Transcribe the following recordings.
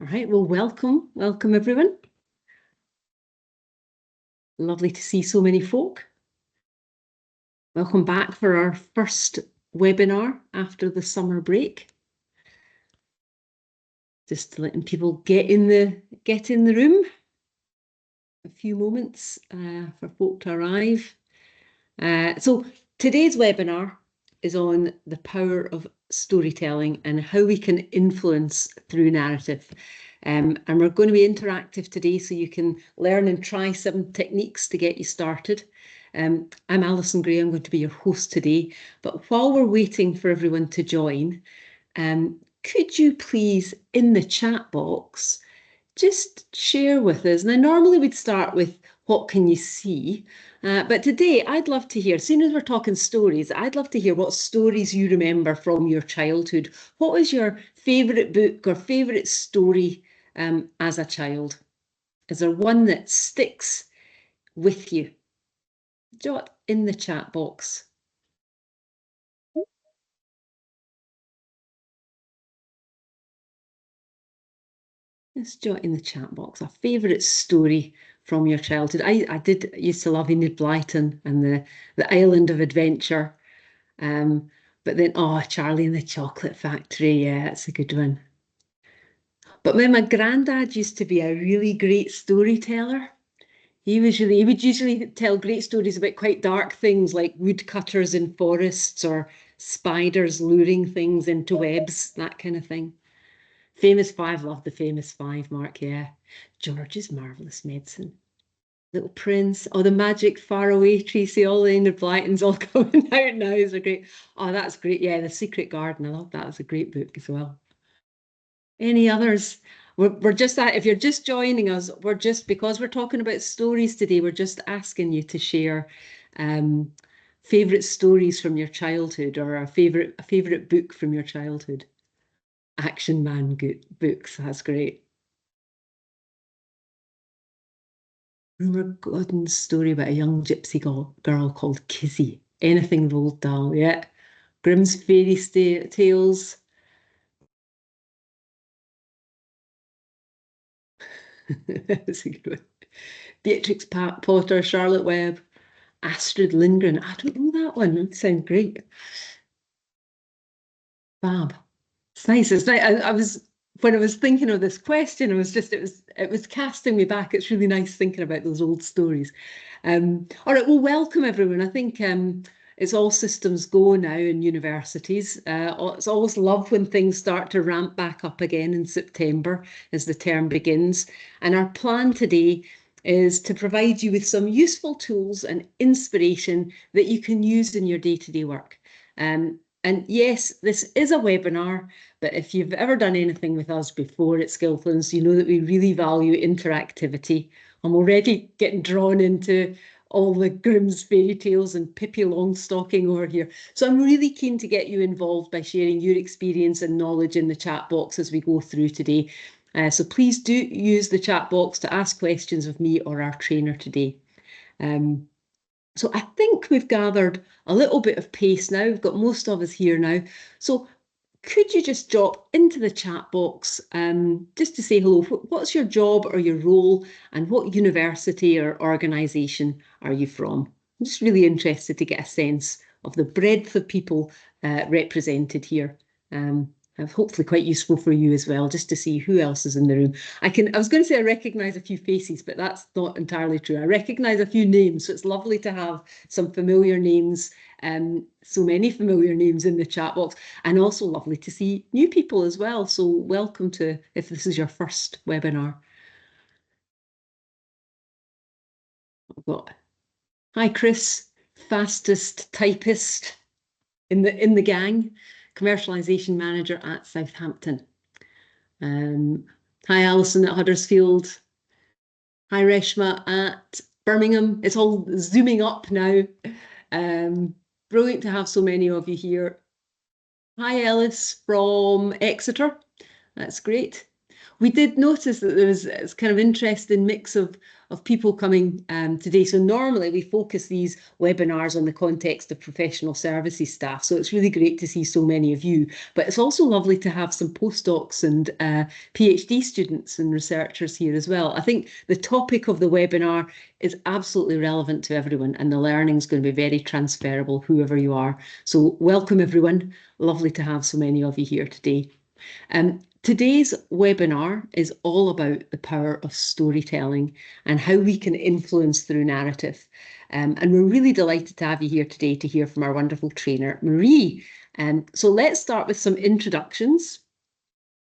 All right, well, welcome everyone. Lovely to see so many folk. Welcome back for our first webinar after the summer break. Just letting people get in the room. A few moments for folk to arrive. So today's webinar is on the power of storytelling and how we can influence through narrative. And we're going to be interactive today, so you can learn and try some techniques to get you started. I'm Alison Gray, I'm going to be your host today. But while we're waiting for everyone to join, could you please, in the chat box, just share with us. Now, normally we'd start with what can you see? But today I'd love to hear, as soon as we're talking stories, I'd love to hear what stories you remember from your childhood. What was your favourite book or favourite story as a child? Is there one that sticks with you? Jot in the chat box. Let's jot in the chat box a favourite story from your childhood. I used to love Enid Blyton and the Island of Adventure. But then, oh, Charlie and the Chocolate Factory, yeah, that's a good one. But when my granddad used to be a really great storyteller, he would usually tell great stories about quite dark things like woodcutters in forests or spiders luring things into webs, that kind of thing. Famous Five, love the Famous Five, Mark, yeah. George's Marvelous Medicine. Little Prince, oh, the Magic Faraway Tracy, all the Enid Blyton's all coming out now. Is a great. Oh, that's great. Yeah, The Secret Garden. I love that. It's a great book as well. Any others? We're just that. If you're just joining us, we're just because we're talking about stories today. We're just asking you to share um, favorite stories from your childhood or a favorite book from your childhood. Action Man books. That's great. Remember Gordon's story about a young gypsy girl called Kizzy? Anything Roald Dahl, yeah. Grimm's Fairy Tales. That's a good one. Beatrix Potter, Charlotte Webb, Astrid Lindgren. I don't know that one. That sounds great. Fab. It's nice. It's nice. I was when I was thinking of this question, it was casting me back. It's really nice thinking about those old stories. All right, well, welcome everyone. I think it's all systems go now in universities. It's always love when things start to ramp back up again in September as the term begins. And our plan today is to provide you with some useful tools and inspiration that you can use in your day-to-day work. And yes, this is a webinar, but if you've ever done anything with us before at Skillfluence, you know that we really value interactivity. I'm already getting drawn into all the Grimm's fairy tales and Pippi Longstocking over here. So I'm really keen to get you involved by sharing your experience and knowledge in the chat box as we go through today. So please do use the chat box to ask questions of me or our trainer today. So I think we've gathered a little bit of pace now. We've got most of us here now. So could you just drop into the chat box just to say hello? What's your job or your role, and what university or organisation are you from? I'm just really interested to get a sense of the breadth of people represented here. Hopefully quite useful for you as well, just to see who else is in the room. I was going to say I recognise a few faces, but that's not entirely true. I recognise a few names, so it's lovely to have some familiar names, so many familiar names in the chat box, and also lovely to see new people as well. So welcome to, if this is your first webinar. I've got, hi Chris, fastest typist in the gang, commercialization manager at Southampton. Hi Alison at Huddersfield. Hi Reshma at Birmingham. It's all zooming up now. Brilliant to have so many of you here. Hi Ellis from Exeter. That's great. We did notice that there was it's kind of interesting mix of people coming today. So normally we focus these webinars on the context of professional services staff. So it's really great to see so many of you. But it's also lovely to have some postdocs and PhD students and researchers here as well. I think the topic of the webinar is absolutely relevant to everyone, and the learning is going to be very transferable, whoever you are. So welcome everyone. Lovely to have so many of you here today. Today's webinar is all about the power of storytelling and how we can influence through narrative. And we're really delighted to have you here today to hear from our wonderful trainer, Marie. So let's start with some introductions.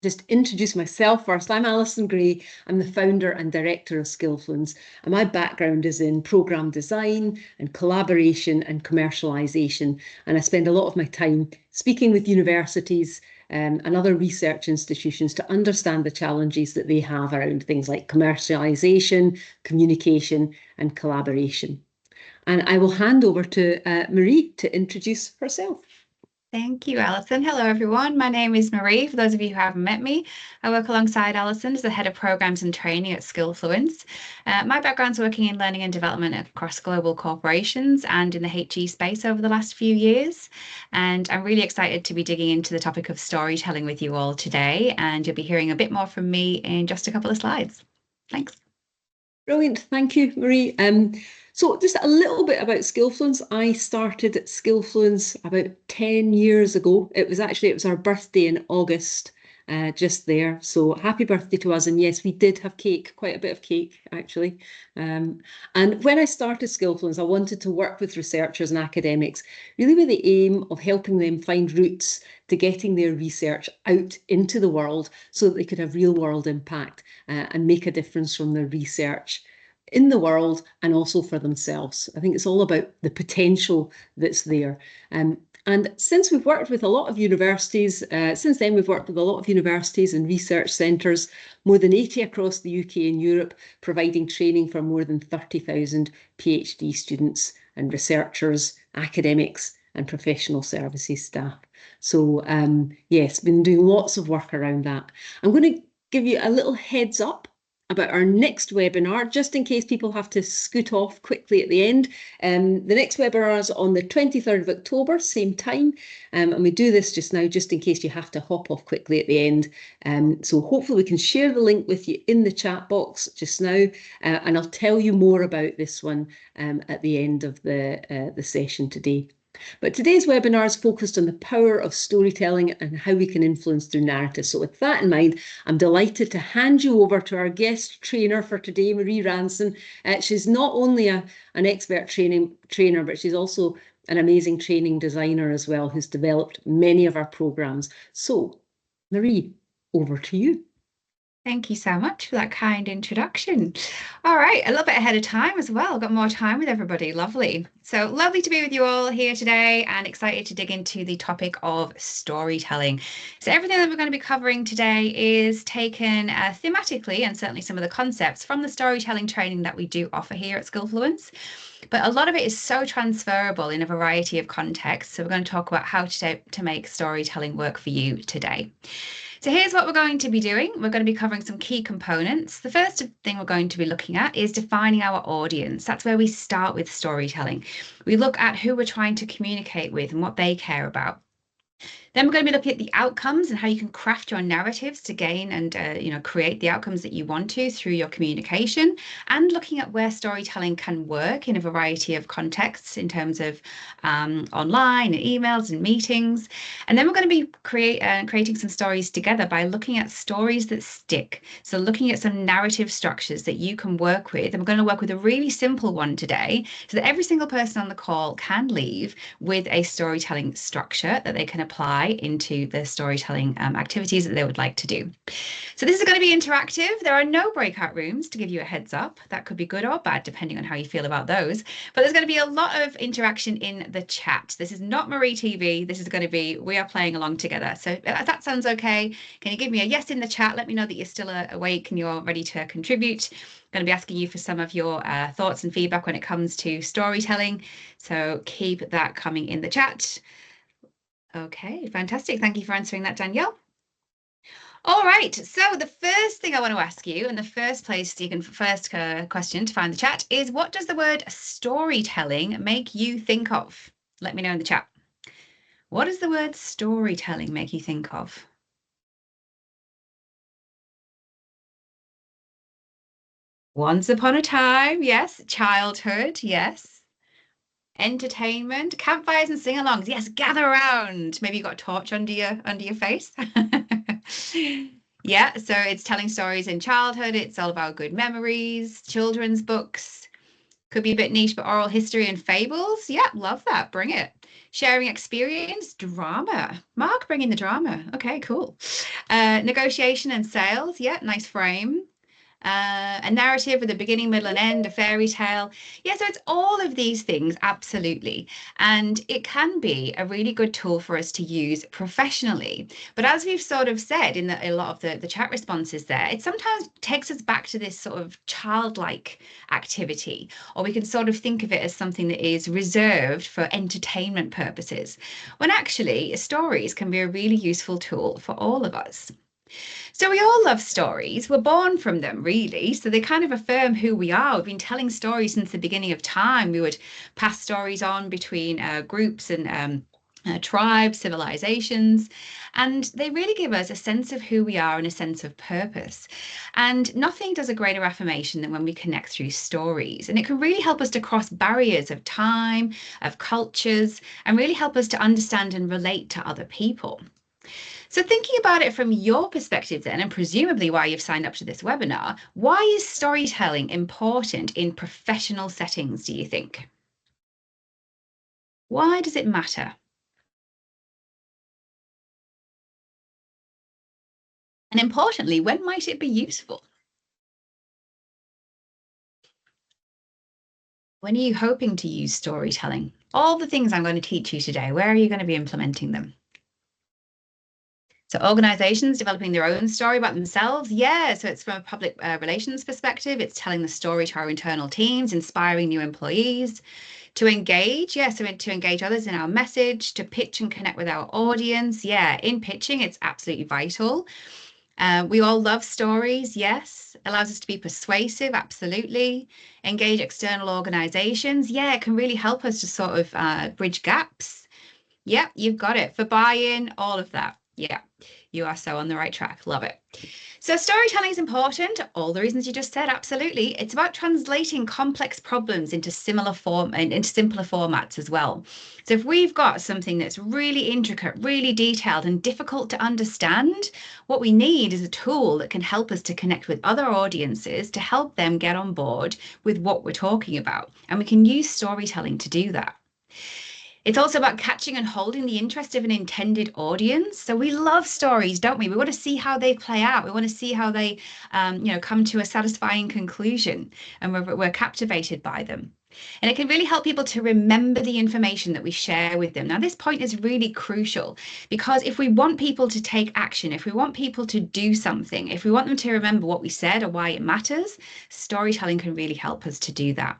Just introduce myself first. I'm Alison Gray. I'm the founder and director of Skillfluence, and my background is in program design and collaboration and commercialization. And I spend a lot of my time speaking with universities and other research institutions to understand the challenges that they have around things like commercialization, communication, and collaboration. And I will hand over to Marie to introduce herself. Thank you, Alison. Hello, everyone. My name is Marie. For those of you who haven't met me, I work alongside Alison as the head of programs and training at Skillfluence. My background's working in learning and development across global corporations and in the HE space over the last few years. And I'm really excited to be digging into the topic of storytelling with you all today. And you'll be hearing a bit more from me in just a couple of slides. Thanks. Brilliant. Thank you, Marie. So just a little bit about Skillfluence. I started at Skillfluence about 10 years ago. It was our birthday in August, just there. So happy birthday to us. And yes, we did have cake, quite a bit of cake, actually. And when I started Skillfluence, I wanted to work with researchers and academics, really with the aim of helping them find routes to getting their research out into the world so that they could have real world impact and make a difference from their research in the world and also for themselves. I think it's all about the potential that's there. And since we've worked with a lot of universities, since then we've worked with a lot of universities and research centres, more than 80 across the UK and Europe, providing training for more than 30,000 PhD students and researchers, academics and professional services staff. So yes, been doing lots of work around that. I'm going to give you a little heads up about our next webinar, just in case people have to scoot off quickly at the end. The next webinar is on the 23rd of October, same time. And we do this just now, just in case you have to hop off quickly at the end. So hopefully we can share the link with you in the chat box just now. And I'll tell you more about this one at the end of the session today. But today's webinar is focused on the power of storytelling and how we can influence through narrative. So with that in mind, I'm delighted to hand you over to our guest trainer for today, Marie Ranson. She's not only an expert trainer, but she's also an amazing training designer as well, who's developed many of our programs. So Marie, over to you. Thank you so much for that kind introduction. All right, a little bit ahead of time as well. Got more time with everybody. Lovely. So lovely to be with you all here today and excited to dig into the topic of storytelling. So everything that we're going to be covering today is taken thematically, and certainly some of the concepts from the storytelling training that we do offer here at Skillfluence. But a lot of it is so transferable in a variety of contexts. So we're going to talk about how to make storytelling work for you today. So here's what we're going to be doing. We're going to be covering some key components. The first thing we're going to be looking at is defining our audience. That's where we start with storytelling. We look at who we're trying to communicate with and what they care about. Then we're going to be looking at the outcomes and how you can craft your narratives to gain and create the outcomes that you want to through your communication, and looking at where storytelling can work in a variety of contexts in terms of online and emails and meetings. And then we're going to be creating some stories together by looking at stories that stick. So looking at some narrative structures that you can work with. And we're going to work with a really simple one today so that every single person on the call can leave with a storytelling structure that they can apply into the storytelling activities that they would like to do. So this is going to be interactive. There are no breakout rooms, to give you a heads up. That could be good or bad, depending on how you feel about those. But there's going to be a lot of interaction in the chat. This is not Marie TV. This is going to be, we are playing along together. So if that sounds okay, can you give me a yes in the chat? Let me know that you're still awake and you're ready to contribute. I'm going to be asking you for some of your thoughts and feedback when it comes to storytelling. So keep that coming in the chat. Okay, fantastic. Thank you for answering that, Danielle. All right. So the first thing I want to ask you, and the first place you can first question to find the chat is, what does the word storytelling make you think of? Let me know in the chat. What does the word storytelling make you think of? Once upon a time, yes. Childhood, yes. Entertainment, campfires and sing-alongs. Yes, gather around. Maybe you got a torch under your face. Yeah, so it's telling stories in childhood. It's all about good memories, children's books. Could be a bit niche, but oral history and fables. Yeah, love that. Bring it. Sharing experience, drama. Mark, bring in the drama. Okay, cool. Negotiation and sales. Yeah, nice frame. A narrative with a beginning, middle, and end, a fairy tale. Yeah, so it's all of these things, absolutely. And it can be a really good tool for us to use professionally. But as we've sort of said in a lot of the chat responses there, it sometimes takes us back to this sort of childlike activity, or we can sort of think of it as something that is reserved for entertainment purposes, when actually stories can be a really useful tool for all of us. So we all love stories. We're born from them, really. So they kind of affirm who we are. We've been telling stories since the beginning of time. We would pass stories on between groups and tribes, civilizations, and they really give us a sense of who we are and a sense of purpose. And nothing does a greater affirmation than when we connect through stories. And it can really help us to cross barriers of time, of cultures, and really help us to understand and relate to other people. So thinking about it from your perspective then, and presumably why you've signed up to this webinar, why is storytelling important in professional settings, do you think? Why does it matter? And importantly, when might it be useful? When are you hoping to use storytelling? All the things I'm going to teach you today, where are you going to be implementing them? So organizations developing their own story about themselves. Yeah, so it's from a public relations perspective. It's telling the story to our internal teams, inspiring new employees. To engage, yeah, so to engage others in our message, to pitch and connect with our audience. Yeah, in pitching, it's absolutely vital. We all love stories, yes. Allows us to be persuasive, absolutely. Engage external organizations. Yeah, it can really help us to sort of bridge gaps. Yep, you've got it. For buy-in, all of that. Yeah, you are so on the right track. Love it. So storytelling is important. All the reasons you just said, absolutely. It's about translating complex problems into similar form and into simpler formats as well. So if we've got something that's really intricate, really detailed and difficult to understand, what we need is a tool that can help us to connect with other audiences to help them get on board with what we're talking about. And we can use storytelling to do that. It's also about catching and holding the interest of an intended audience. So we love stories, don't we? We want to see how they play out. We want to see how they, come to a satisfying conclusion, and we're captivated by them. And it can really help people to remember the information that we share with them. Now, this point is really crucial because if we want people to take action, if we want people to do something, if we want them to remember what we said or why it matters, storytelling can really help us to do that.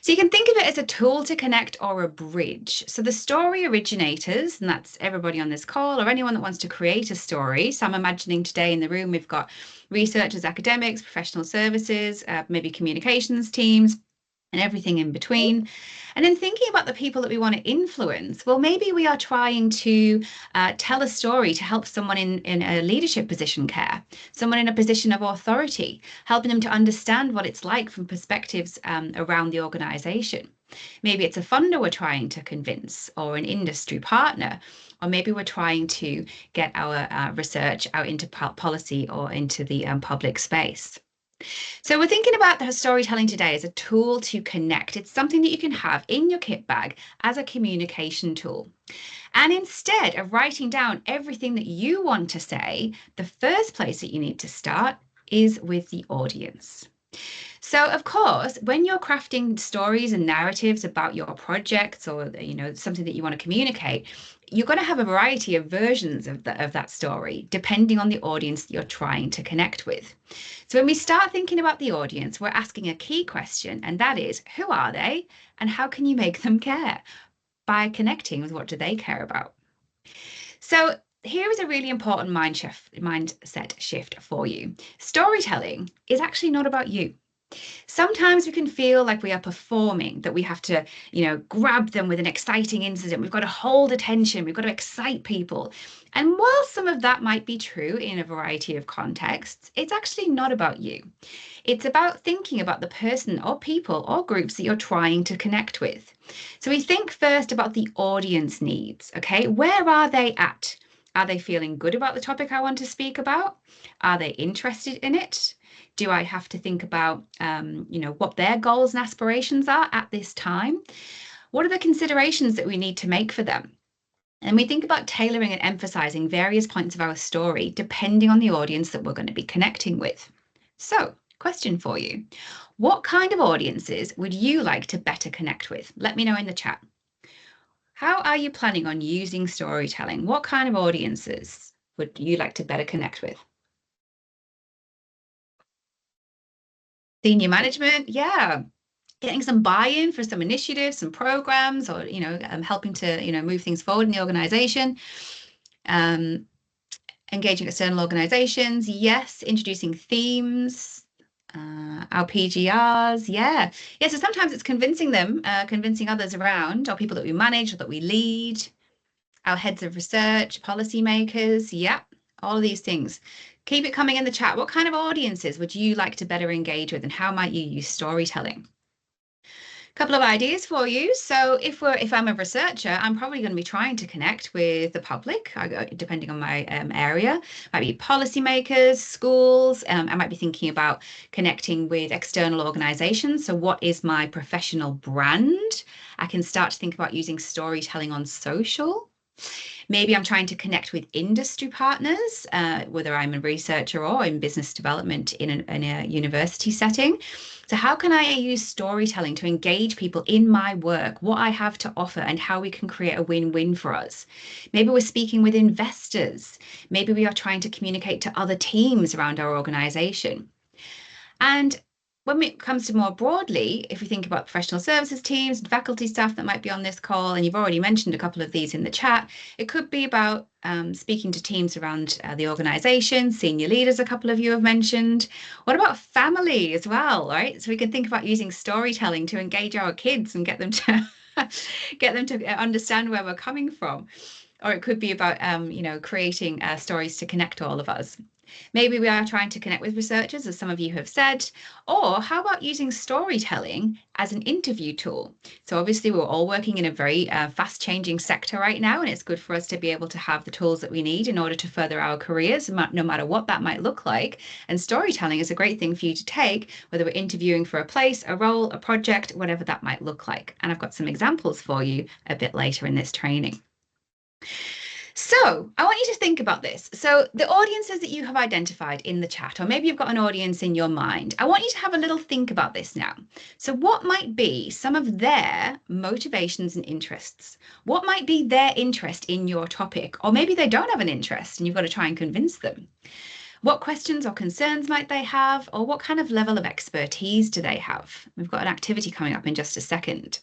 So you can think of it as a tool to connect or a bridge. So the story originators, and that's everybody on this call or anyone that wants to create a story. So I'm imagining today in the room, we've got researchers, academics, professional services, maybe communications teams, and everything in between. And then thinking about the people that we want to influence, well, maybe we are trying to tell a story to help someone in a leadership position care, someone in a position of authority, helping them to understand what it's like from perspectives around the organization. Maybe it's a funder we're trying to convince or an industry partner, or maybe we're trying to get our research out into policy or into the public space. So we're thinking about the storytelling today as a tool to connect. It's something that you can have in your kit bag as a communication tool. And instead of writing down everything that you want to say, the first place that you need to start is with the audience. So, of course, when you're crafting stories and narratives about your projects or something that you want to communicate, you're going to have a variety of versions of that story, depending on the audience that you're trying to connect with. So when we start thinking about the audience, we're asking a key question, and that is, who are they and how can you make them care? By connecting with what do they care about? So here is a really important mindset shift for you. Storytelling is actually not about you. Sometimes we can feel like we are performing, that we have to, grab them with an exciting incident. We've got to hold attention. We've got to excite people. And while some of that might be true in a variety of contexts, it's actually not about you. It's about thinking about the person or people or groups that you're trying to connect with. So we think first about the audience needs. Okay, where are they at? Are they feeling good about the topic I want to speak about? Are they interested in it? Do I have to think about, what their goals and aspirations are at this time? What are the considerations that we need to make for them? And we think about tailoring and emphasizing various points of our story depending on the audience that we're going to be connecting with. So, question for you. What kind of audiences would you like to better connect with? Let me know in the chat. How are you planning on using storytelling? What kind of audiences would you like to better connect with? Senior management, yeah. Getting some buy-in for some initiatives, some programs, or helping to move things forward in the organization. Engaging external organizations, yes. Introducing themes, our PGRs, yeah. So sometimes it's convincing them, convincing others around, or people that we manage or that we lead, our heads of research, policymakers, yeah. All of these things. Keep it coming in the chat. What kind of audiences would you like to better engage with, and how might you use storytelling? Couple of ideas for you. So if I'm a researcher, I'm probably going to be trying to connect with the public, depending on my area. Might be policymakers, schools. I might be thinking about connecting with external organizations. So what is my professional brand? I can start to think about using storytelling on social. Maybe I'm trying to connect with industry partners, whether I'm a researcher or in business development in a university setting. So how can I use storytelling to engage people in my work, what I have to offer, and how we can create a win-win for us? Maybe we're speaking with investors. Maybe we are trying to communicate to other teams around our organization. And when it comes to more broadly, if we think about professional services teams and faculty staff that might be on this call, and you've already mentioned a couple of these in the chat, it could be about speaking to teams around the organization, senior leaders, a couple of you have mentioned. What about family as well, right? So we can think about using storytelling to engage our kids and get them to understand where we're coming from. Or it could be about, creating stories to connect all of us. Maybe we are trying to connect with researchers, as some of you have said, or how about using storytelling as an interview tool? So obviously we're all working in a very fast changing sector right now, and it's good for us to be able to have the tools that we need in order to further our careers, no matter what that might look like. And storytelling is a great thing for you to take, whether we're interviewing for a place, a role, a project, whatever that might look like. And I've got some examples for you a bit later in this training. So I want you to think about this. So the audiences that you have identified in the chat, or maybe you've got an audience in your mind, I want you to have a little think about this now. So what might be some of their motivations and interests? What might be their interest in your topic? Or maybe they don't have an interest and you've got to try and convince them. What questions or concerns might they have? Or what kind of level of expertise do they have? We've got an activity coming up in just a second.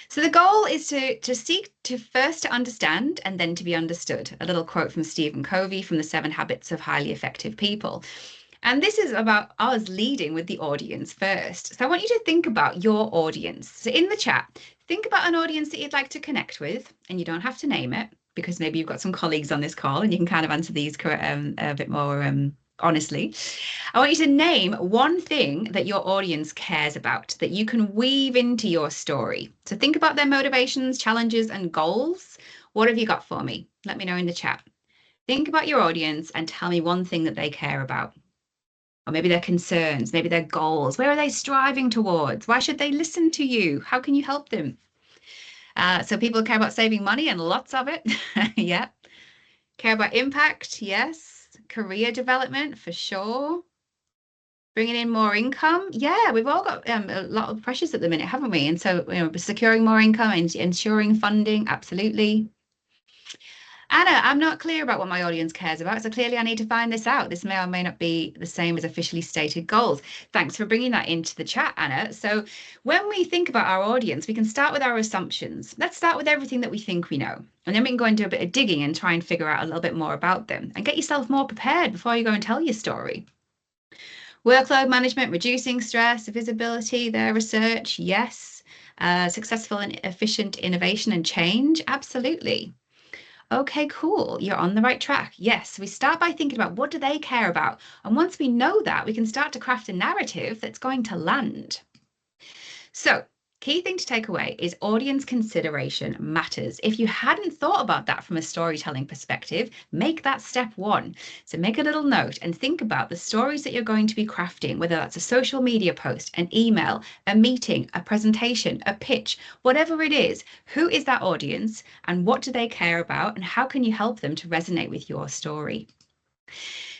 So the goal is to seek to first to understand and then to be understood. A little quote from Stephen Covey from the 7 Habits of Highly Effective People. And this is about us leading with the audience first. So I want you to think about your audience. So in the chat, think about an audience that you'd like to connect with, and you don't have to name it, because maybe you've got some colleagues on this call and you can kind of answer these a bit more honestly. I want you to name one thing that your audience cares about that you can weave into your story. So think about their motivations, challenges, and goals. What have you got for me? Let me know in the chat. Think about your audience and tell me one thing that they care about. Or maybe their concerns, maybe their goals. Where are they striving towards? Why should they listen to you? How can you help them? So people care about saving money, and lots of it. Yeah. Care about impact, yes. Career development, for sure. Bringing in more income. Yeah, we've all got a lot of pressures at the minute, haven't we? And so, securing more income and ensuring funding, absolutely. Anna, I'm not clear about what my audience cares about, so clearly I need to find this out. This may or may not be the same as officially stated goals. Thanks for bringing that into the chat, Anna. So when we think about our audience, we can start with our assumptions. Let's start with everything that we think we know, and then we can go and do a bit of digging and try and figure out a little bit more about them and get yourself more prepared before you go and tell your story. Workload management, reducing stress, visibility, their research, yes. Successful and efficient innovation and change, absolutely. Okay, cool. You're on the right track. Yes, we start by thinking about what do they care about? And once we know that, we can start to craft a narrative that's going to land. So, key thing to take away is audience consideration matters. If you hadn't thought about that from a storytelling perspective, make that step one. So make a little note and think about the stories that you're going to be crafting, whether that's a social media post, an email, a meeting, a presentation, a pitch, whatever it is. Who is that audience and what do they care about, and how can you help them to resonate with your story?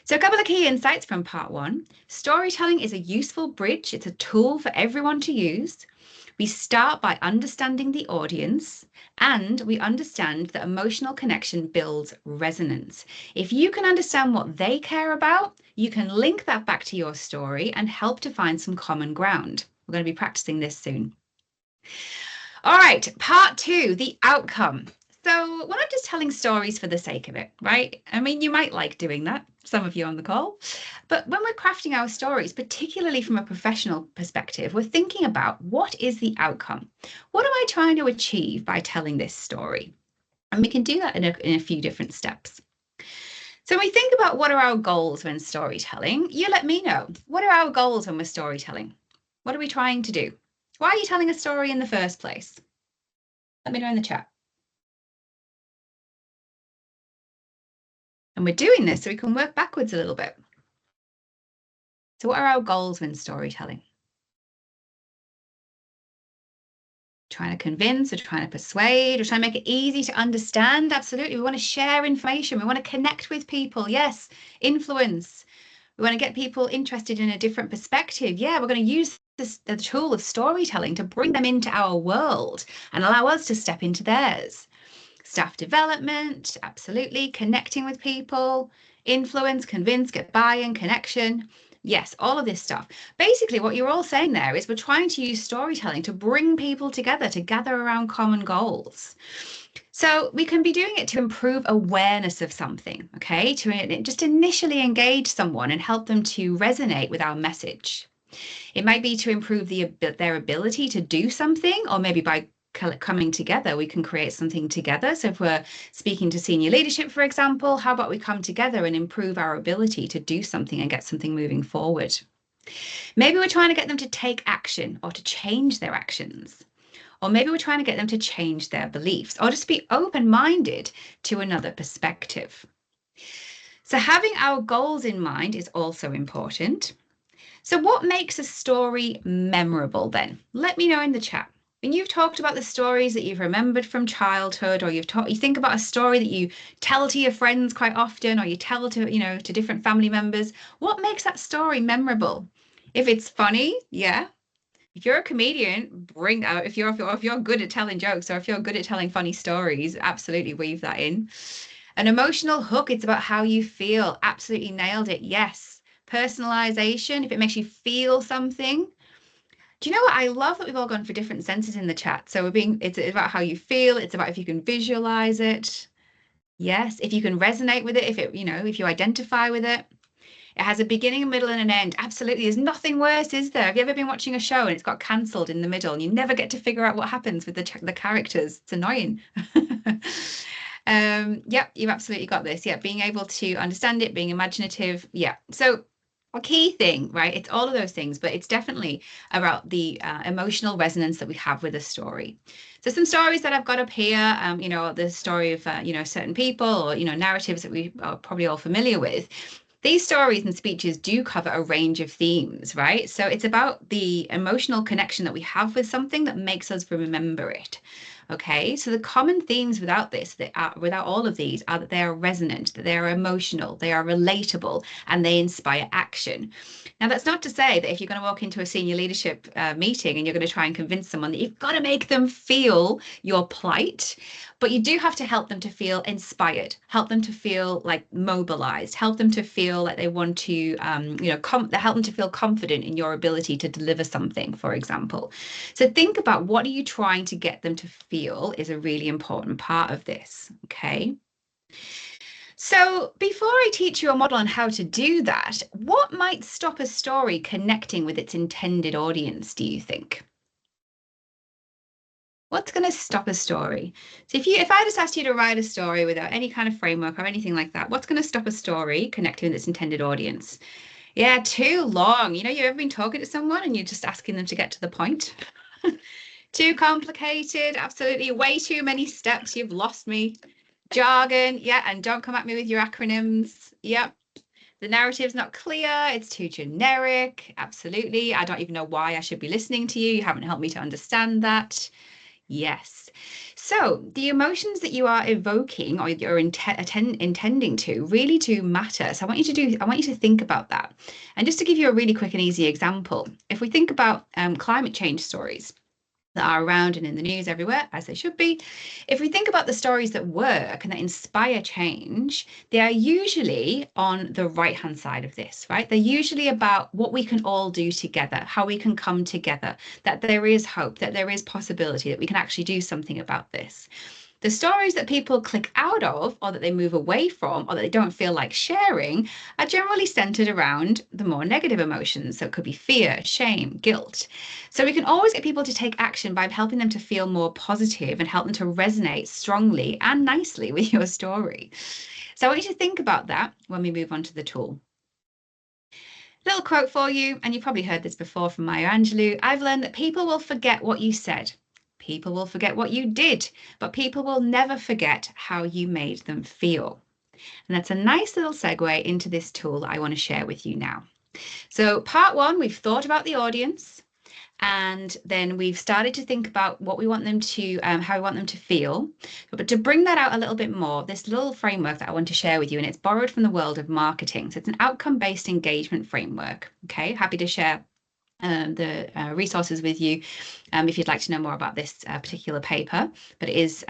So a couple of key insights from part one. Storytelling is a useful bridge. It's a tool for everyone to use. We start by understanding the audience, and we understand that emotional connection builds resonance. If you can understand what they care about, you can link that back to your story and help to find some common ground. We're going to be practicing this soon. All right, part two, the outcome. So we're not just telling stories for the sake of it, right? I mean, you might like doing that, some of you on the call, but when we're crafting our stories, particularly from a professional perspective, we're thinking about what is the outcome? What am I trying to achieve by telling this story? And we can do that in a few different steps. So when we think about what are our goals when storytelling, you let me know. What are our goals when we're storytelling? What are we trying to do? Why are you telling a story in the first place? Let me know in the chat. And we're doing this so we can work backwards a little bit. So what are our goals when storytelling? Trying to convince, or trying to persuade, or trying to make it easy to understand? Absolutely. We want to share information. We want to connect with people. Yes. Influence. We want to get people interested in a different perspective. Yeah, we're going to use the tool of storytelling to bring them into our world and allow us to step into theirs. Staff development, absolutely. Connecting with people, influence, convince, get buy-in, connection. Yes, all of this stuff. Basically, what you're all saying there is we're trying to use storytelling to bring people together, to gather around common goals. So we can be doing it to improve awareness of something, okay? To just initially engage someone and help them to resonate with our message. It might be to improve their ability to do something, or maybe by coming together, we can create something together. So if we're speaking to senior leadership, for example, how about we come together and improve our ability to do something and get something moving forward? Maybe we're trying to get them to take action or to change their actions. Or maybe we're trying to get them to change their beliefs or just be open-minded to another perspective. So having our goals in mind is also important. So what makes a story memorable then? Let me know in the chat. When you've talked about the stories that you've remembered from childhood, or you think about a story that you tell to your friends quite often, or you tell to, to different family members, what makes that story memorable? If it's funny, yeah. If you're a comedian, bring out, if you're good at telling jokes, or if you're good at telling funny stories, absolutely weave that in. An emotional hook, it's about how you feel. Absolutely nailed it. Yes. Personalization, if it makes you feel something. Do you know what? I love that we've all gone for different senses in the chat. So it's about how you feel. It's about if you can visualize it. Yes. If you can resonate with it, if you identify with it. It has a beginning, a middle, and an end. Absolutely. There's nothing worse, is there? Have you ever been watching a show and it's got cancelled in the middle and you never get to figure out what happens with the characters? It's annoying. Yep, you've absolutely got this. Yeah, being able to understand it, being imaginative. Yeah. So a key thing, right? It's all of those things, but it's definitely about the emotional resonance that we have with a story. So some stories that I've got up here, the story of, certain people, or, narratives that we are probably all familiar with. These stories and speeches do cover a range of themes, right? So it's about the emotional connection that we have with something that makes us remember it. Okay, so the common themes without all of these are that they are resonant, that they are emotional, they are relatable, and they inspire action. Now, that's not to say that if you're going to walk into a senior leadership meeting and you're going to try and convince someone that you've got to make them feel your plight, but you do have to help them to feel inspired, help them to feel like mobilized, help them to feel like they want to, help them to feel confident in your ability to deliver something, for example. So think about, what are you trying to get them to feel is a really important part of this, okay? So before I teach you a model on how to do that, what might stop a story connecting with its intended audience, do you think? What's going to stop a story? So if I just asked you to write a story without any kind of framework or anything like that, what's going to stop a story connecting with its intended audience? Yeah, too long. You've ever been talking to someone and you're just asking them to get to the point? Too complicated, absolutely. Way too many steps. You've lost me. Jargon, yeah, and don't come at me with your acronyms. Yep. The narrative's not clear. It's too generic. Absolutely. I don't even know why I should be listening to you. You haven't helped me to understand that. Yes. So the emotions that you are evoking or you're intending to really do matter. So I want you to think about that. And just to give you a really quick and easy example, if we think about climate change stories that are around and in the news everywhere, as they should be. If we think about the stories that work and that inspire change, they are usually on the right-hand side of this, right? They're usually about what we can all do together, how we can come together, that there is hope, that there is possibility, that we can actually do something about this. The stories that people click out of, or that they move away from, or that they don't feel like sharing, are generally centered around the more negative emotions. So it could be fear, shame, guilt. So we can always get people to take action by helping them to feel more positive and help them to resonate strongly and nicely with your story. So I want you to think about that when we move on to the tool. Little quote for you, and you've probably heard this before from Maya Angelou. I've learned that people will forget what you said. People will forget what you did, but people will never forget how you made them feel. And that's a nice little segue into this tool that I want to share with you now. So part one, we've thought about the audience. And then we've started to think about what we want them to, how we want them to feel. But to bring that out a little bit more, this little framework that I want to share with you, and it's borrowed from the world of marketing. So it's an outcome-based engagement framework. Okay, happy to share the resources with you if you'd like to know more about this particular paper, but it is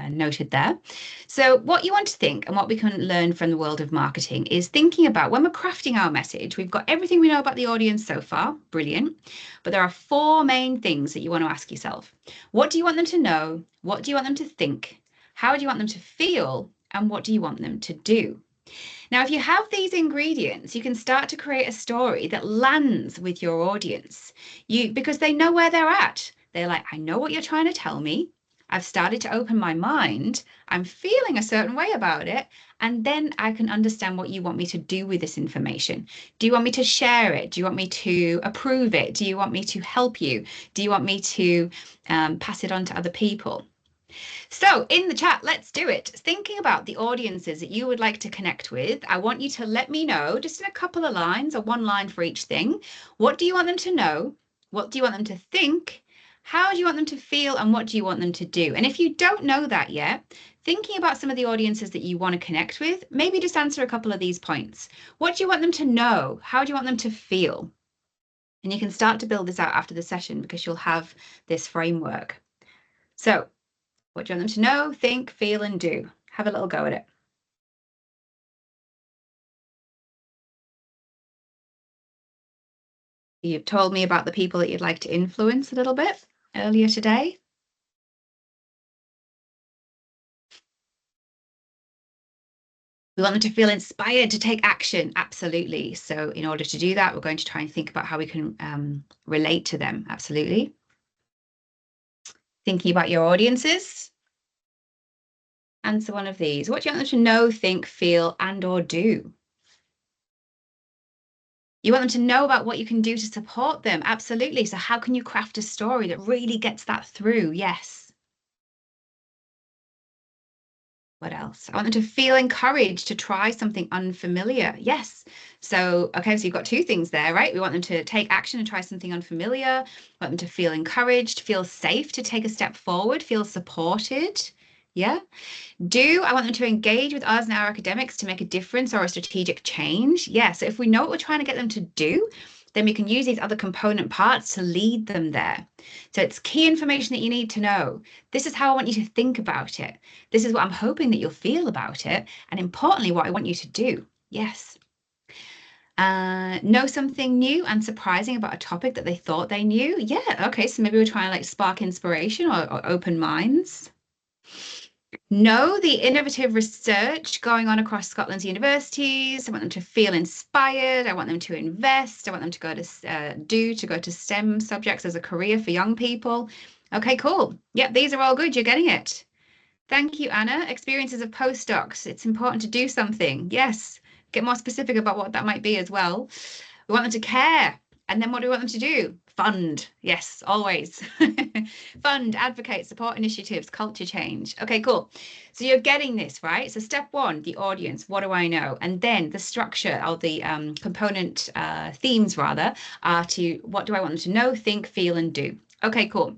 noted there. So what you want to think and what we can learn from the world of marketing is thinking about when we're crafting our message, we've got everything we know about the audience so far, brilliant, but there are four main things that you want to ask yourself. What do you want them to know? What do you want them to think? How do you want them to feel? And what do you want them to do? Now, if you have these ingredients, you can start to create a story that lands with your audience, because they know where they're at. They're like, I know what you're trying to tell me. I've started to open my mind. I'm feeling a certain way about it. And then I can understand what you want me to do with this information. Do you want me to share it? Do you want me to approve it? Do you want me to help you? Do you want me to pass it on to other people? So in the chat, let's do it. Thinking about the audiences that you would like to connect with, I want you to let me know, just in a couple of lines or one line for each thing. What do you want them to know? What do you want them to think? How do you want them to feel? And what do you want them to do? And if you don't know that yet, thinking about some of the audiences that you want to connect with, maybe just answer a couple of these points. What do you want them to know? How do you want them to feel? And you can start to build this out after the session because you'll have this framework. So what do you want them to know, think, feel, and do? Have a little go at it. You've told me about the people that you'd like to influence a little bit earlier today. We want them to feel inspired to take action. Absolutely. So in order to do that, we're going to try and think about how we can relate to them. Absolutely. Thinking about your audiences. Answer one of these. What do you want them to know, think, feel, and or do? You want them to know about what you can do to support them. Absolutely. So how can you craft a story that really gets that through? Yes. What else? I want them to feel encouraged to try something unfamiliar. Yes. So, okay, so you've got two things there, right? We want them to take action and try something unfamiliar. We want them to feel encouraged, feel safe to take a step forward, feel supported. Yeah. I want them to engage with us and our academics to make a difference or a strategic change? Yeah. So if we know what we're trying to get them to do, then we can use these other component parts to lead them there. So it's key information that you need to know. This is how I want you to think about it. This is what I'm hoping that you'll feel about it. And importantly, what I want you to do. Yes. Know something new and surprising about a topic that they thought they knew. Yeah. Okay. So maybe we're trying to like spark inspiration or open minds. Know the innovative research going on across Scotland's universities. I want them to feel inspired. I want them to invest. I want them to go to STEM subjects as a career for young people. Okay, cool. Yep, these are all good. You're getting it. Thank you, Anna. Experiences of postdocs. It's important to do something. Yes. Get more specific about what that might be as well. We want them to care. And then what do we want them to do? Fund. Yes, always. Fund, advocate, support initiatives, culture change. Okay, cool. So you're getting this, right? So step one, the audience. What do I know? And then the structure or the component themes rather are to what do I want them to know, think, feel, and do. Okay, cool.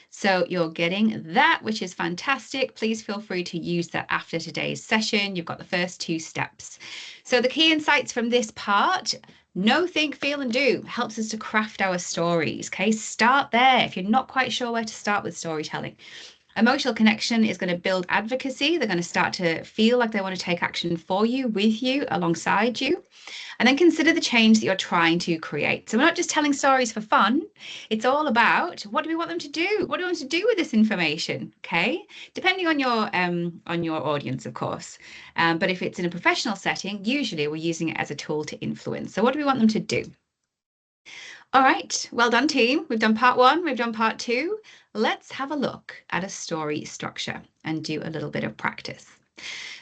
So you're getting that, which is fantastic. Please feel free to use that after today's session. You've got the first two steps. So the key insights from this part: know, think, feel, and do helps us to craft our stories. Okay, start there. If you're not quite sure where to start with storytelling. Emotional connection is going to build advocacy. They're going to start to feel like they want to take action for you, with you, alongside you. And then consider the change that you're trying to create. So we're not just telling stories for fun. It's all about what do we want them to do? What do we want to do with this information? Okay, depending on your audience, of course. But if it's in a professional setting, usually we're using it as a tool to influence. So what do we want them to do? All right, well done, team. We've done part one, we've done part two. Let's have a look at a story structure and do a little bit of practice.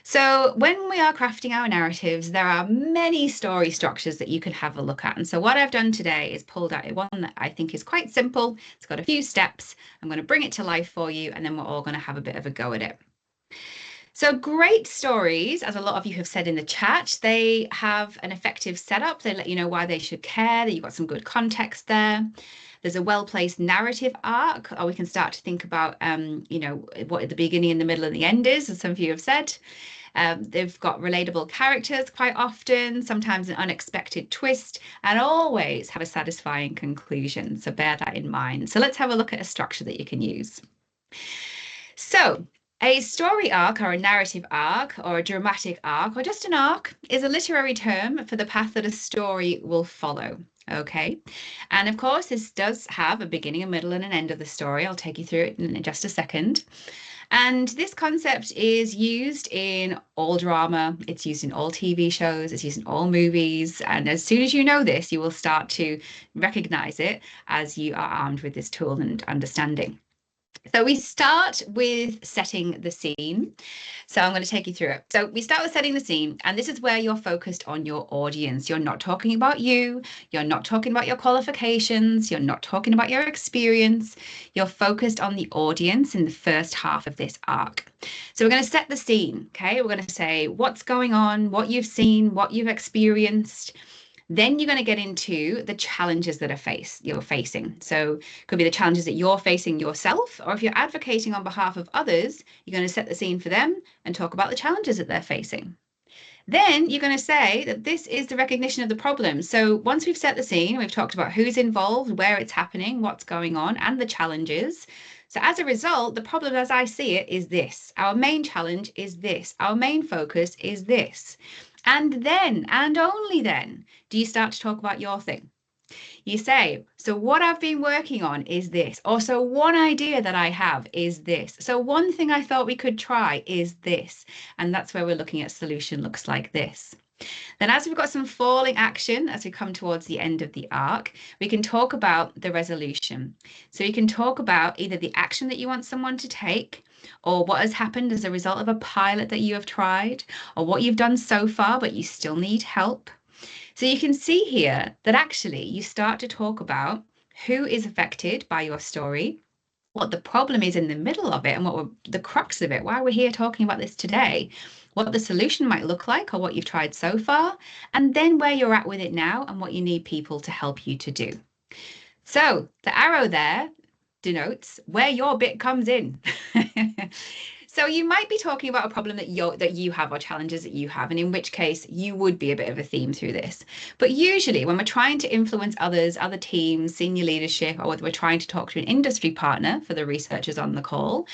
So when we are crafting our narratives, there are many story structures that you can have a look at. And so what I've done today is pulled out one that I think is quite simple. It's got a few steps. I'm going to bring it to life for you, and then we're all going to have a bit of a go at it. So great stories, as a lot of you have said in the chat, they have an effective setup. They let you know why they should care, that you've got some good context there. There's a well-placed narrative arc, or we can start to think about, what the beginning and the middle and the end is, as some of you have said. They've got relatable characters quite often, sometimes an unexpected twist, and always have a satisfying conclusion. So bear that in mind. So let's have a look at a structure that you can use. So a story arc or a narrative arc or a dramatic arc or just an arc is a literary term for the path that a story will follow. Okay, and of course this does have a beginning, a middle, and an end of the story. I'll take you through it in just a second. And this concept is used in all drama, it's used in all TV shows, it's used in all movies. And as soon as you know this, you will start to recognize it as you are armed with this tool and understanding. So we start with setting the scene. So I'm going to take you through it. So we start with setting the scene, and this is where you're focused on your audience. You're not talking about you. You're not talking about your qualifications. You're not talking about your experience. You're focused on the audience in the first half of this arc. So we're going to set the scene, okay? We're going to say what's going on, what you've seen, what you've experienced. Then you're going to get into the challenges that you're facing. So it could be the challenges that you're facing yourself, or if you're advocating on behalf of others, you're going to set the scene for them and talk about the challenges that they're facing. Then you're going to say that this is the recognition of the problem. So once we've set the scene, we've talked about who's involved, where it's happening, what's going on, and the challenges. So as a result, the problem as I see it is this. Our main challenge is this. Our main focus is this. And then, and only then, do you start to talk about your thing. You say, so what I've been working on is this. Or so one idea that I have is this. So one thing I thought we could try is this. And that's where we're looking at solution looks like this. Then as we've got some falling action, as we come towards the end of the arc, we can talk about the resolution. So you can talk about either the action that you want someone to take, or what has happened as a result of a pilot that you have tried, or what you've done so far, but you still need help. So you can see here that actually you start to talk about who is affected by your story, what the problem is in the middle of it and the crux of it, why we're here talking about this today, what the solution might look like or what you've tried so far, and then where you're at with it now and what you need people to help you to do. So the arrow there denotes where your bit comes in. So you might be talking about a problem that you have or challenges that you have, and in which case you would be a bit of a theme through this. But usually when we're trying to influence others, other teams, senior leadership, or whether we're trying to talk to an industry partner for the researchers on the call,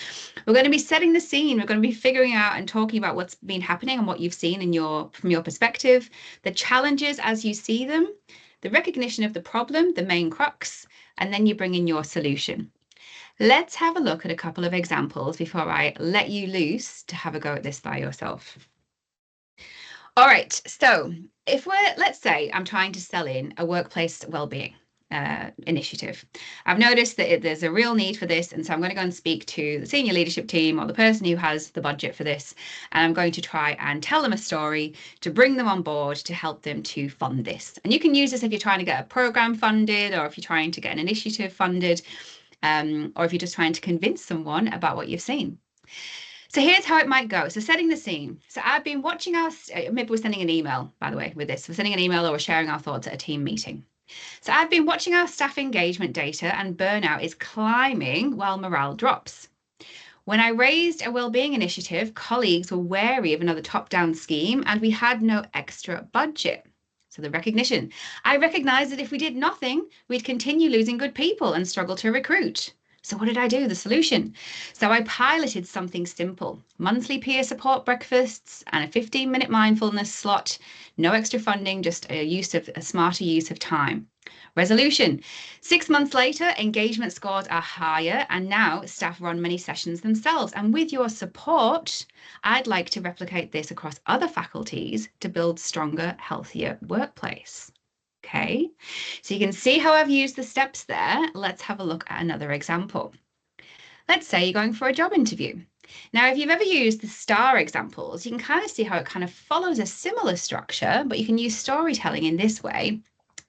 we're going to be setting the scene. We're going to be figuring out and talking about what's been happening and what you've seen from your perspective, the challenges as you see them, the recognition of the problem, the main crux, and then you bring in your solution. Let's have a look at a couple of examples before I let you loose to have a go at this by yourself. All right, so let's say I'm trying to sell in a workplace wellbeing initiative. I've noticed that there's a real need for this, and so I'm going to go and speak to the senior leadership team or the person who has the budget for this, and I'm going to try and tell them a story to bring them on board to help them to fund this. And you can use this if you're trying to get a program funded, or if you're trying to get an initiative funded, or if you're just trying to convince someone about what you've seen. So here's how it might go. So setting the scene. So I've been watching maybe we're sending an email, by the way, with this. We're sending an email or we're sharing our thoughts at a team meeting. So I've been watching our staff engagement data, and burnout is climbing while morale drops. When I raised a wellbeing initiative, colleagues were wary of another top-down scheme, and we had no extra budget. So the recognition. I recognized that if we did nothing, we'd continue losing good people and struggle to recruit. So what did I do? The solution. So I piloted something simple: monthly peer support breakfasts and a 15-minute mindfulness slot. No extra funding, just a smarter use of time. Resolution. 6 months later, engagement scores are higher, and now staff run many sessions themselves. And with your support, I'd like to replicate this across other faculties to build stronger, healthier workplace. Okay, so you can see how I've used the steps there. Let's have a look at another example. Let's say you're going for a job interview. Now, if you've ever used the STAR examples, you can kind of see how it kind of follows a similar structure, but you can use storytelling in this way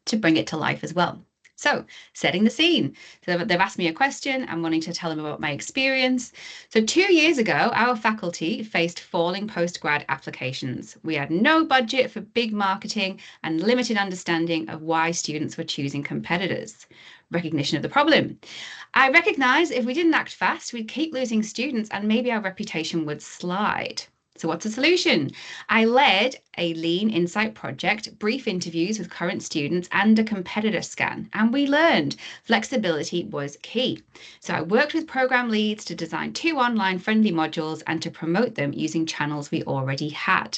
to bring it to life as well. So setting the scene. So they've asked me a question. I'm wanting to tell them about my experience. So 2 years ago, our faculty faced falling postgrad applications. We had no budget for big marketing and limited understanding of why students were choosing competitors. Recognition of the problem. I recognise if we didn't act fast, we'd keep losing students and maybe our reputation would slide. So what's the solution? I led a lean insight project, brief interviews with current students, and a competitor scan. And we learned flexibility was key. So I worked with program leads to design 2 online friendly modules and to promote them using channels we already had.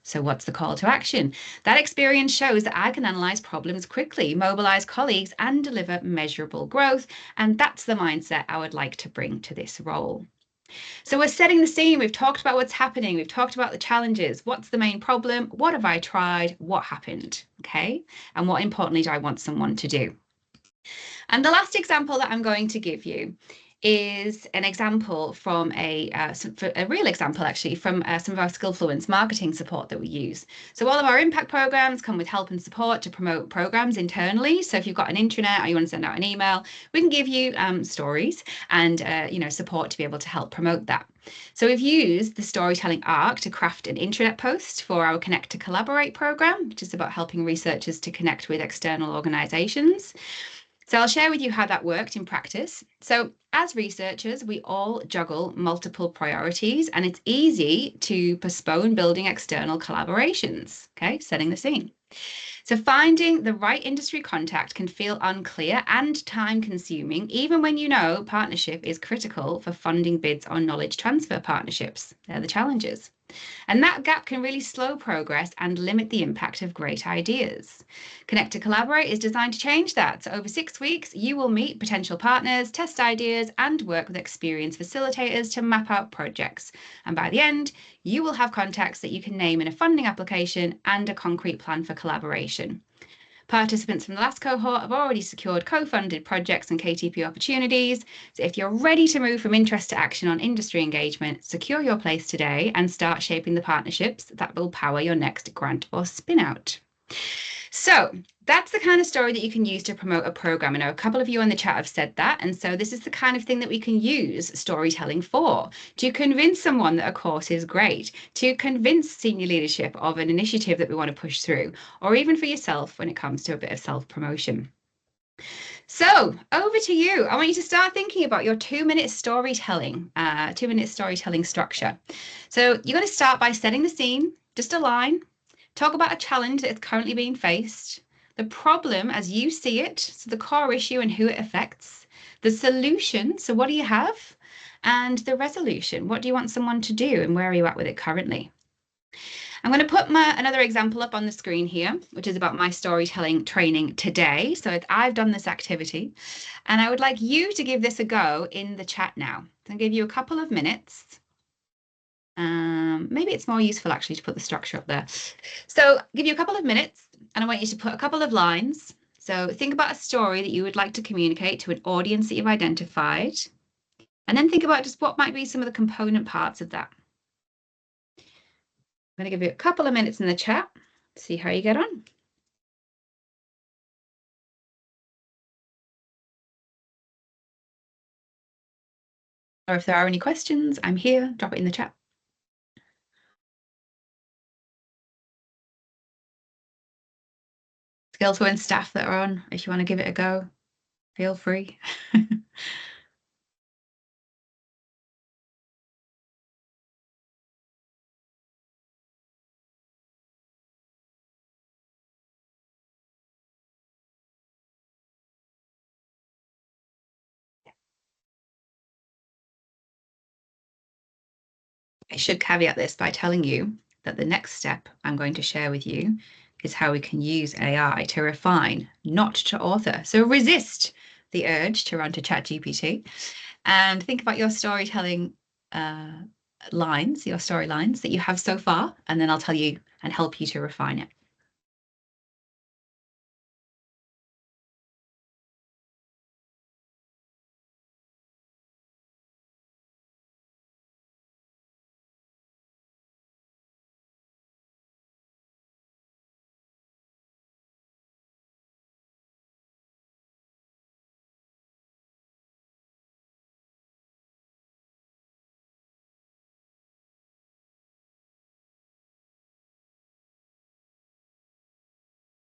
So what's the call to action? That experience shows that I can analyze problems quickly, mobilize colleagues, and deliver measurable growth. And that's the mindset I would like to bring to this role. So we're setting the scene. We've talked about what's happening. We've talked about the challenges. What's the main problem? What have I tried? What happened? Okay. And what importantly do I want someone to do? And the last example that I'm going to give you is an example from a real example actually from some of our Skillfluence marketing support that we use. So all of our impact programs come with help and support to promote programs internally. So if you've got an intranet or you want to send out an email, we can give you stories and support to be able to help promote that. So we've used the storytelling arc to craft an intranet post for our Connect to Collaborate program, which is about helping researchers to connect with external organizations. So I'll share with you how that worked in practice. So as researchers, we all juggle multiple priorities, and it's easy to postpone building external collaborations, okay, setting the scene. So finding the right industry contact can feel unclear and time consuming, even when you know partnership is critical for funding bids on knowledge transfer partnerships. They're the challenges. And that gap can really slow progress and limit the impact of great ideas. Connect to Collaborate is designed to change that. So over 6 weeks, you will meet potential partners, test ideas, and work with experienced facilitators to map out projects. And by the end, you will have contacts that you can name in a funding application and a concrete plan for collaboration. Participants from the last cohort have already secured co-funded projects and KTP opportunities. So if you're ready to move from interest to action on industry engagement, secure your place today and start shaping the partnerships that will power your next grant or spin-out. So that's the kind of story that you can use to promote a program. I know a couple of you in the chat have said that. And so this is the kind of thing that we can use storytelling for, to convince someone that a course is great, to convince senior leadership of an initiative that we want to push through, or even for yourself when it comes to a bit of self-promotion. So over to you. I want you to start thinking about your 2-minute storytelling, 2-minute storytelling structure. So you're going to start by setting the scene, just a line, talk about a challenge that's currently being faced, the problem as you see it, so the core issue and who it affects, the solution, so what do you have, and the resolution, what do you want someone to do and where are you at with it currently? I'm going to put another example up on the screen here, which is about my storytelling training today. So I've done this activity and I would like you to give this a go in the chat now. I'll give you a couple of minutes. Maybe it's more useful actually to put the structure up there. So give you a couple of minutes and I want you to put a couple of lines. So think about a story that you would like to communicate to an audience that you've identified. And then think about just what might be some of the component parts of that. I'm going to give you a couple of minutes in the chat, see how you get on. Or if there are any questions, I'm here, drop it in the chat. Skillfluence staff that are on, if you want to give it a go, feel free. I should caveat this by telling you that the next step I'm going to share with you is how we can use AI to refine, not to author. So resist the urge to run to ChatGPT and think about your storytelling lines, your storylines that you have so far, and then I'll tell you and help you to refine it.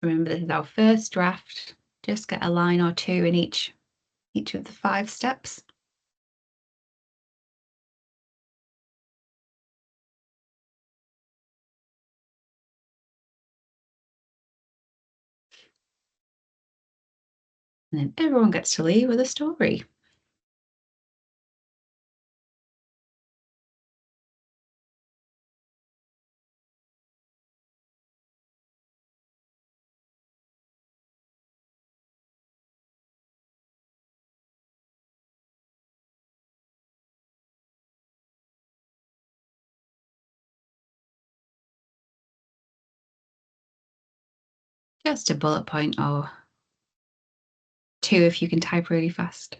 Remember, this is our first draft. Just get a line or two in each of the 5 steps. And then everyone gets to leave with a story. Just a bullet point or 2 if you can type really fast.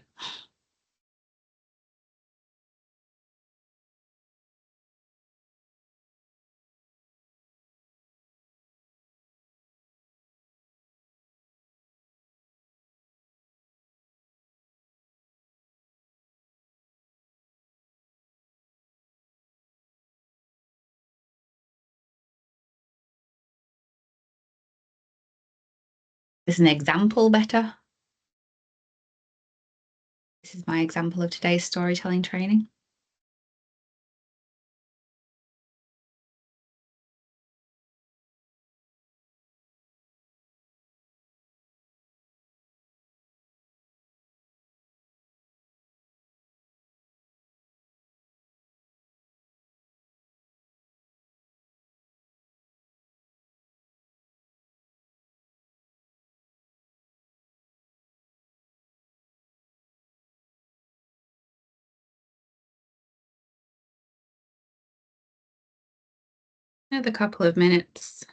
This is an example better. This is my example of today's storytelling training. Another couple of minutes.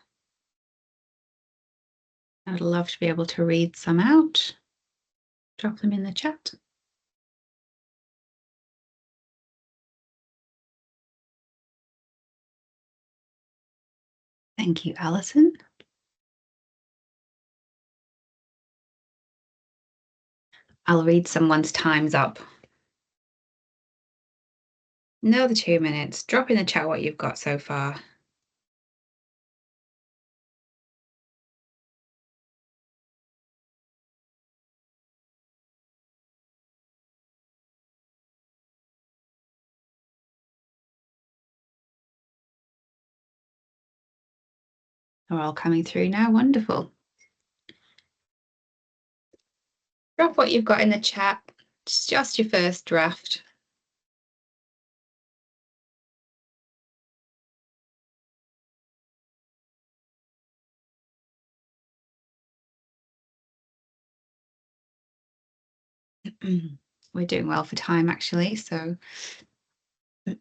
I'd love to be able to read some out. Drop them in the chat. Thank you, Alison. I'll read someone's time's up. Another 2 minutes. Drop in the chat what you've got so far. They're all coming through now. Wonderful. Drop what you've got in the chat. It's just your first draft. We're doing well for time, actually, so I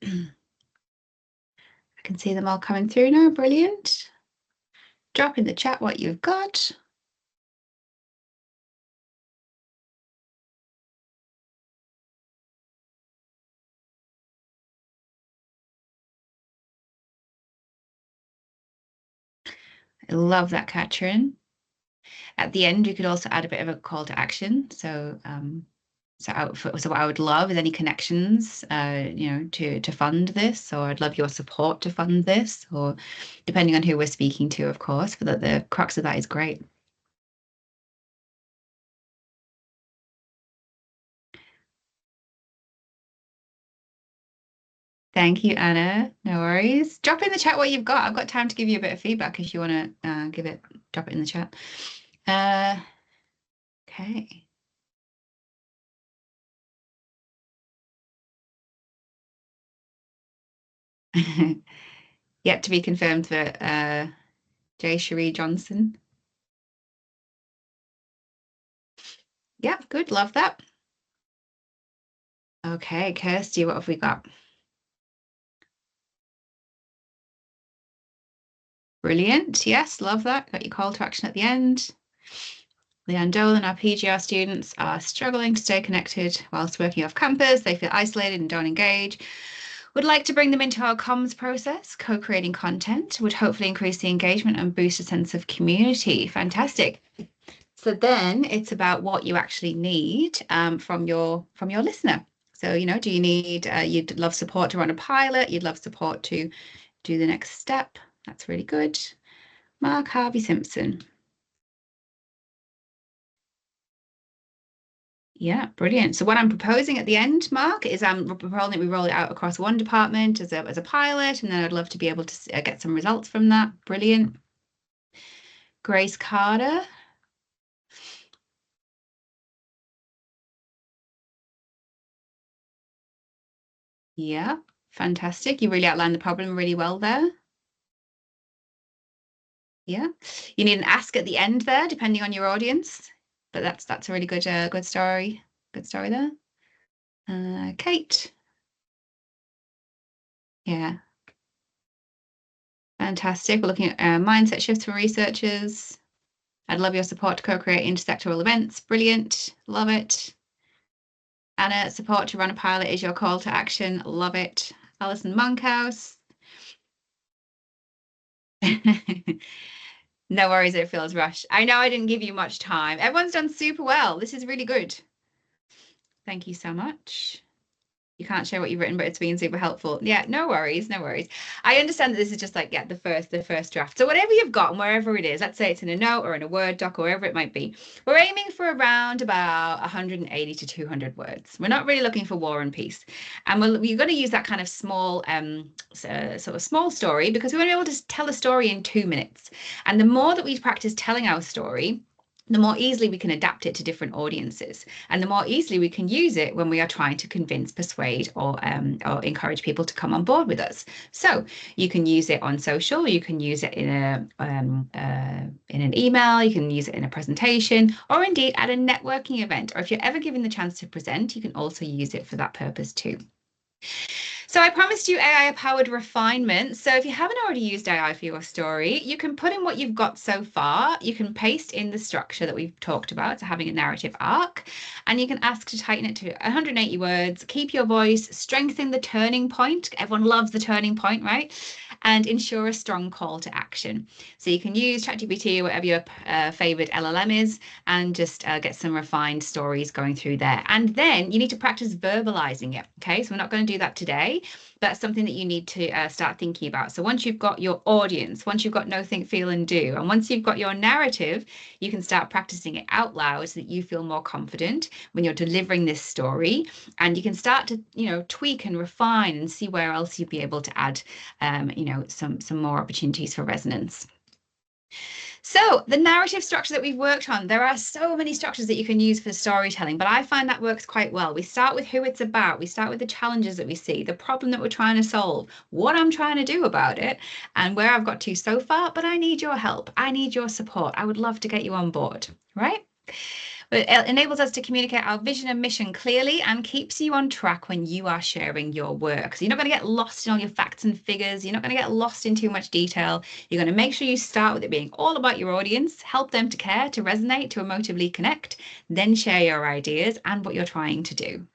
can see them all coming through now. Brilliant. Drop in the chat what you've got. I love that, Katrin. At the end, you could also add a bit of a call to action. So, so what I would love is any connections, to fund this, or I'd love your support to fund this, or depending on who we're speaking to, of course. But the crux of that is great. Thank you, Anna. No worries. Drop in the chat what you've got. I've got time to give you a bit of feedback if you want to drop it in the chat. Okay. Yet to be confirmed for Jay Cherie Johnson. Yep, good. Love that. Okay, Kirsty, what have we got? Brilliant. Yes, love that. Got your call to action at the end. Leanne Dolan, our PGR students are struggling to stay connected whilst working off campus. They feel isolated and don't engage. Would like to bring them into our comms process. Co-creating content would hopefully increase the engagement and boost a sense of community. Fantastic. So then it's about what you actually need from your listener. So, do you need, you'd love support to run a pilot, you'd love support to do the next step. That's really good. Mark Harvey Simpson. Yeah, brilliant. So what I'm proposing at the end, Mark, is I'm proposing that we roll it out across one department as a pilot, and then I'd love to be able to get some results from that. Brilliant. Grace Carter. Yeah, fantastic. You really outlined the problem really well there. Yeah, you need an ask at the end there, depending on your audience. But that's a really good good story. Good story there. Kate. Yeah, fantastic. We're looking at mindset shifts for researchers. I'd love your support to co-create intersectoral events. Brilliant. Love it. Anna, support to run a pilot is your call to action. Love it. Alison Monkhouse. No worries, it feels rushed. I know I didn't give you much time. Everyone's done super well. This is really good. Thank you so much. You can't share what you've written, but it's been super helpful. Yeah, no worries, no worries. I understand that this is just like, the first draft. So whatever you've got and wherever it is, let's say it's in a note or in a Word doc or wherever it might be, we're aiming for around about 180 to 200 words. We're not really looking for war and peace. And you're going to use that kind of small, sort of small story, because we want to be able to tell a story in 2 minutes. And the more that we practice telling our story, the more easily we can adapt it to different audiences, and the more easily we can use it when we are trying to convince, persuade, or encourage people to come on board with us. So you can use it on social, you can use it in an email, you can use it in a presentation, or indeed at a networking event. Or if you're ever given the chance to present, you can also use it for that purpose too. So I promised you AI-powered refinement. So if you haven't already used AI for your story, you can put in what you've got so far. You can paste in the structure that we've talked about, so having a narrative arc, and you can ask to tighten it to 180 words, keep your voice, strengthen the turning point. Everyone loves the turning point, right? And ensure a strong call to action. So you can use ChatGPT or whatever your favorite LLM is and just get some refined stories going through there. And then you need to practice verbalizing it. Okay, so we're not going to do that today. That's something that you need to start thinking about. So once you've got your audience, once you've got know, think, feel, and do, and once you've got your narrative, you can start practicing it out loud so that you feel more confident when you're delivering this story. And you can start to, tweak and refine and see where else you'd be able to add, some more opportunities for resonance. So the narrative structure that we've worked on, there are so many structures that you can use for storytelling, but I find that works quite well. We start with who it's about. We start with the challenges that we see, the problem that we're trying to solve, what I'm trying to do about it, and where I've got to so far, but I need your help. I need your support. I would love to get you on board, right? But it enables us to communicate our vision and mission clearly and keeps you on track when you are sharing your work. So you're not going to get lost in all your facts and figures. You're not going to get lost in too much detail. You're going to make sure you start with it being all about your audience, help them to care, to resonate, to emotively connect, then share your ideas and what you're trying to do.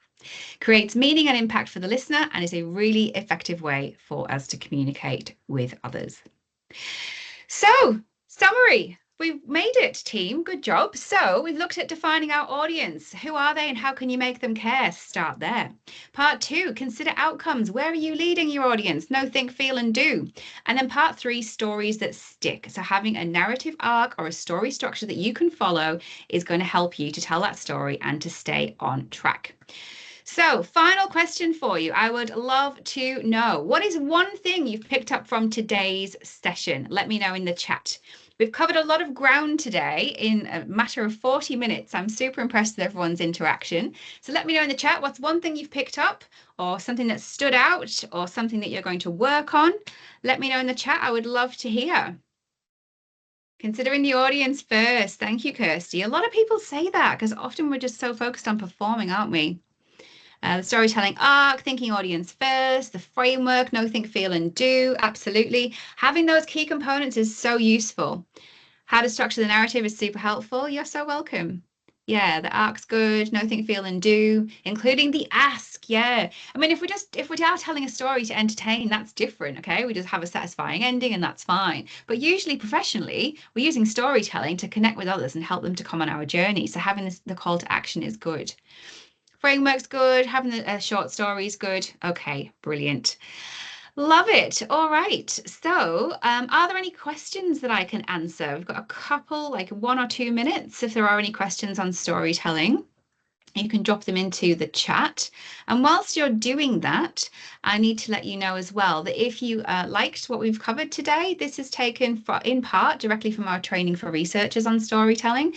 Creates meaning and impact for the listener and is a really effective way for us to communicate with others. So, summary. We've made it, team. Good job. So we've looked at defining our audience. Who are they and how can you make them care? Start there. Part 2, consider outcomes. Where are you leading your audience? Know, think, feel, and do. And then part 3, stories that stick. So having a narrative arc or a story structure that you can follow is going to help you to tell that story and to stay on track. So, final question for you. I would love to know, what is one thing you've picked up from today's session? Let me know in the chat. We've covered a lot of ground today in a matter of 40 minutes. I'm super impressed with everyone's interaction. So let me know in the chat, what's one thing you've picked up or something that stood out or something that you're going to work on? Let me know in the chat. I would love to hear. Considering the audience first. Thank you, Kirsty. A lot of people say that because often we're just so focused on performing, aren't we? The storytelling arc, thinking audience first, the framework, know, think, feel, and do. Absolutely. Having those key components is so useful. How to structure the narrative is super helpful. You're so welcome. Yeah, the arc's good. Know, think, feel, and do, including the ask. Yeah. I mean, if we are telling a story to entertain, that's different. Okay. We just have a satisfying ending and that's fine. But usually professionally, we're using storytelling to connect with others and help them to come on our journey. So having the call to action is good. Framework's good, having the short stories good. Okay, brilliant. Love it. All right. So are there any questions that I can answer? We've got a couple, like 1 or 2 minutes. If there are any questions on storytelling, you can drop them into the chat. And whilst you're doing that, I need to let you know as well that if you liked what we've covered today, this is taken in part directly from our training for researchers on storytelling.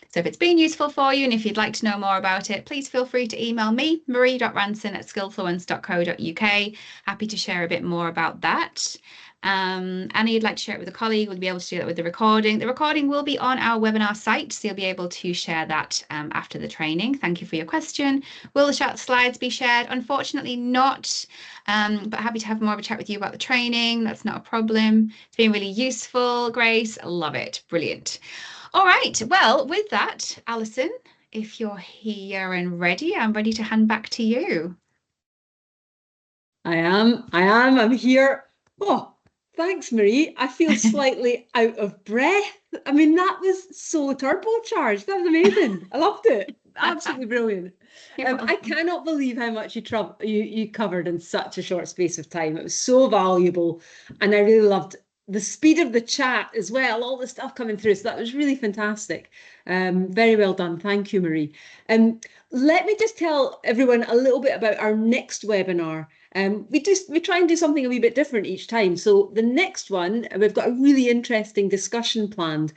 So if it's been useful for you and if you'd like to know more about it, please feel free to email me, marie.ranson@skillfluence.co.uk. Happy to share a bit more about that. And you'd like to share it with a colleague, we'll be able to do that with the recording. The recording will be on our webinar site, so you'll be able to share that after the training. Thank you for your question. Will the slides be shared? Unfortunately not, but happy to have more of a chat with you about the training. That's not a problem. It's been really useful, Grace. Love it. Brilliant. All right, well, with that, Alison, if you're here and ready, I'm ready to hand back to you. I'm here. Oh, thanks, Marie. I feel slightly out of breath. I mean, that was so turbocharged. That was amazing. I loved it. Absolutely brilliant. I cannot believe how much you covered in such a short space of time. It was so valuable, and I really loved the speed of the chat as well, all the stuff coming through. So that was really fantastic. Very well done. Thank you, Marie. Let me just tell everyone a little bit about our next webinar. We try and do something a wee bit different each time. So the next one, we've got a really interesting discussion planned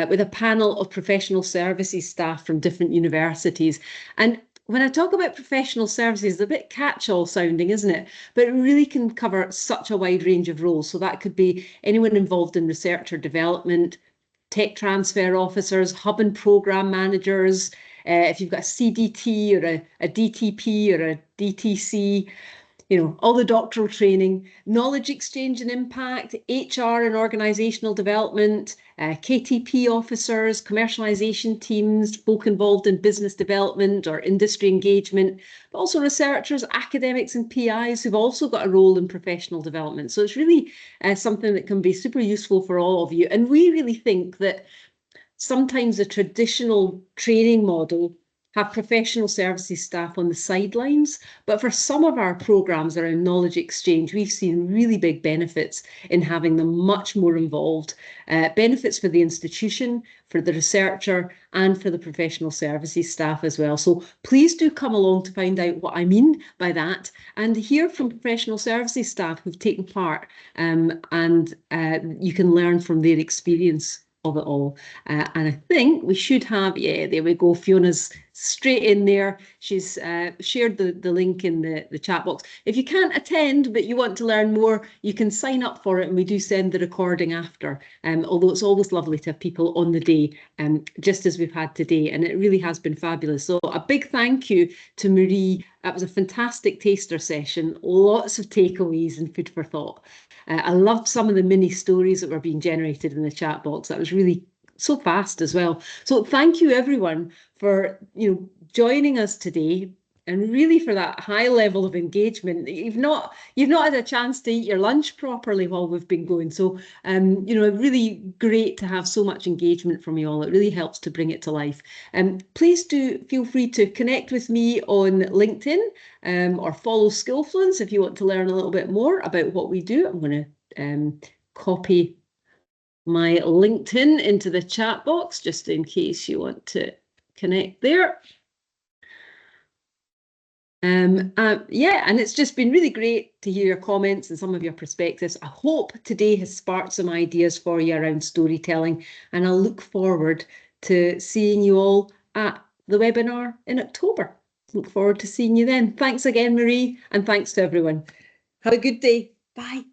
with a panel of professional services staff from different universities. And when I talk about professional services, it's a bit catch-all sounding, isn't it? But it really can cover such a wide range of roles. So that could be anyone involved in research or development, tech transfer officers, hub and program managers, if you've got a CDT or a DTP or a DTC, all the doctoral training, knowledge exchange and impact, HR and organisational development, KTP officers, commercialisation teams, folk involved in business development or industry engagement, but also researchers, academics and PIs who've also got a role in professional development. So it's really something that can be super useful for all of you. And we really think that sometimes a traditional training model have professional services staff on the sidelines, but for some of our programs around knowledge exchange, we've seen really big benefits in having them much more involved. Benefits for the institution, for the researcher, and for the professional services staff as well. So please do come along to find out what I mean by that and hear from professional services staff who've taken part, and you can learn from their experience of it all. And I think we should have, yeah, there we go. Fiona's straight in there. She's shared the link in the chat box. If you can't attend, but you want to learn more, you can sign up for it and we do send the recording after. Although it's always lovely to have people on the day, just as we've had today. And it really has been fabulous. So a big thank you to Marie. That was a fantastic taster session. Lots of takeaways and food for thought. I loved some of the mini stories that were being generated in the chat box. That was really so fast as well. So thank you everyone for joining us today, and really for that high level of engagement. You've not had a chance to eat your lunch properly while we've been going. So really great to have so much engagement from you all. It really helps to bring it to life. Please do feel free to connect with me on LinkedIn, or follow Skillfluence if you want to learn a little bit more about what we do. I'm going to copy my LinkedIn into the chat box just in case you want to connect there. Yeah, and it's just been really great to hear your comments and some of your perspectives. I hope today has sparked some ideas for you around storytelling, and I'll look forward to seeing you all at the webinar in October. Look forward to seeing you then. Thanks again, Marie, and thanks to everyone. Have a good day. Bye.